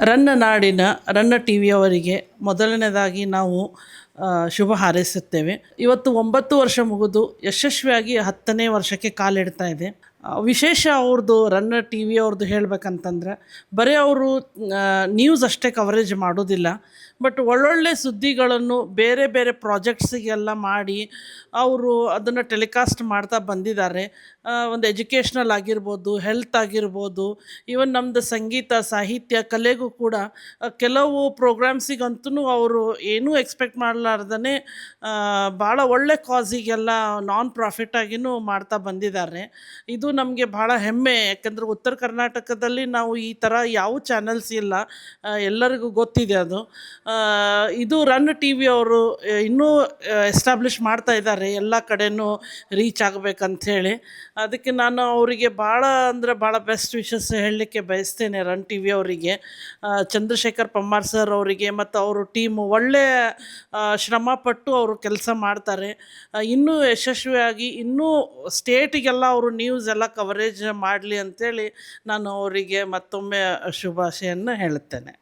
ರನ್ನ ನಾಡಿನ ರನ್ನ ಟಿ ವಿಯವರಿಗೆ ಮೊದಲನೇದಾಗಿ ನಾವು ಶುಭ ಹಾರೈಸುತ್ತೇವೆ. ಇವತ್ತು 9 ವರ್ಷ ಮುಗಿದು ಯಶಸ್ವಿಯಾಗಿ 10ನೇ ವರ್ಷಕ್ಕೆ ಕಾಲಿಡ್ತಾ ಇದೆ. ವಿಶೇಷ ಅವ್ರದ್ದು ರನ್ನ ಟಿ ವಿಯವ್ರದ್ದು ಹೇಳಬೇಕಂತಂದ್ರೆ ಬರೀ ಅವರು ನ್ಯೂಸ್ ಅಷ್ಟೇ ಕವರೇಜ್ ಮಾಡೋದಿಲ್ಲ, ಬಟ್ ಒಳ್ಳೊಳ್ಳೆ ಸುದ್ದಿಗಳನ್ನು ಬೇರೆ ಬೇರೆ ಪ್ರಾಜೆಕ್ಟ್ಸಿಗೆಲ್ಲ ಮಾಡಿ ಅವರು ಅದನ್ನು ಟೆಲಿಕಾಸ್ಟ್ ಮಾಡ್ತಾ ಬಂದಿದ್ದಾರೆ. ಒಂದು ಎಜುಕೇಷ್ನಲ್ ಆಗಿರ್ಬೋದು, ಹೆಲ್ತ್ ಆಗಿರ್ಬೋದು, ಈವನ್ ನಮ್ಮದು ಸಂಗೀತ ಸಾಹಿತ್ಯ ಕಲೆಗೂ ಕೂಡ ಕೆಲವು ಪ್ರೋಗ್ರಾಮ್ಸಿಗಂತೂ ಅವರು ಏನೂ ಎಕ್ಸ್ಪೆಕ್ಟ್ ಮಾಡಲಾರ್ದೇ ಭಾಳ ಒಳ್ಳೆ ಕಾಸಿಗೆಲ್ಲ ನಾನ್ ಪ್ರಾಫಿಟ್ ಆಗಿಯೂ ಮಾಡ್ತಾ ಬಂದಿದ್ದಾರೆ. ಇದು ನಮಗೆ ಭಾಳ ಹೆಮ್ಮೆ. ಯಾಕಂದರೆ ಉತ್ತರ ಕರ್ನಾಟಕದಲ್ಲಿ ನಾವು ಈ ಥರ ಯಾವ ಚಾನಲ್ಸ್ ಇಲ್ಲ, ಎಲ್ಲರಿಗೂ ಗೊತ್ತಿದೆ ಅದು. ಇದು ರನ್ ಟಿ ವಿ ಅವರು ಇನ್ನೂ ಎಸ್ಟಾಬ್ಲಿಷ್ ಮಾಡ್ತಾ ಇದ್ದಾರೆ, ಎಲ್ಲ ಕಡೆಯೂ ರೀಚ್ ಆಗಬೇಕಂಥೇಳಿ. ಅದಕ್ಕೆ ನಾನು ಅವರಿಗೆ ಭಾಳ ಅಂದರೆ ಭಾಳ ಬೆಸ್ಟ್ ವಿಶಸ್ ಹೇಳಲಿಕ್ಕೆ ಬಯಸ್ತೇನೆ ರನ್ ಟಿ ವಿ ಅವರಿಗೆ. ಚಂದ್ರಶೇಖರ್ ಪಮ್ಮಾರ್ ಸರ್ ಅವರಿಗೆ ಮತ್ತು ಅವರು ಟೀಮು ಒಳ್ಳೆಯ ಶ್ರಮಪಟ್ಟು ಅವರು ಕೆಲಸ ಮಾಡ್ತಾರೆ. ಇನ್ನೂ ಯಶಸ್ವಿಯಾಗಿ ಇನ್ನೂ ಸ್ಟೇಟಿಗೆಲ್ಲ ಅವರು ನ್ಯೂಸ್ ಎಲ್ಲ ಕವರೇಜ್ ಮಾಡಲಿ ಅಂಥೇಳಿ ನಾನು ಅವರಿಗೆ ಮತ್ತೊಮ್ಮೆ ಶುಭಾಶಯನ್ನು ಹೇಳುತ್ತೇನೆ.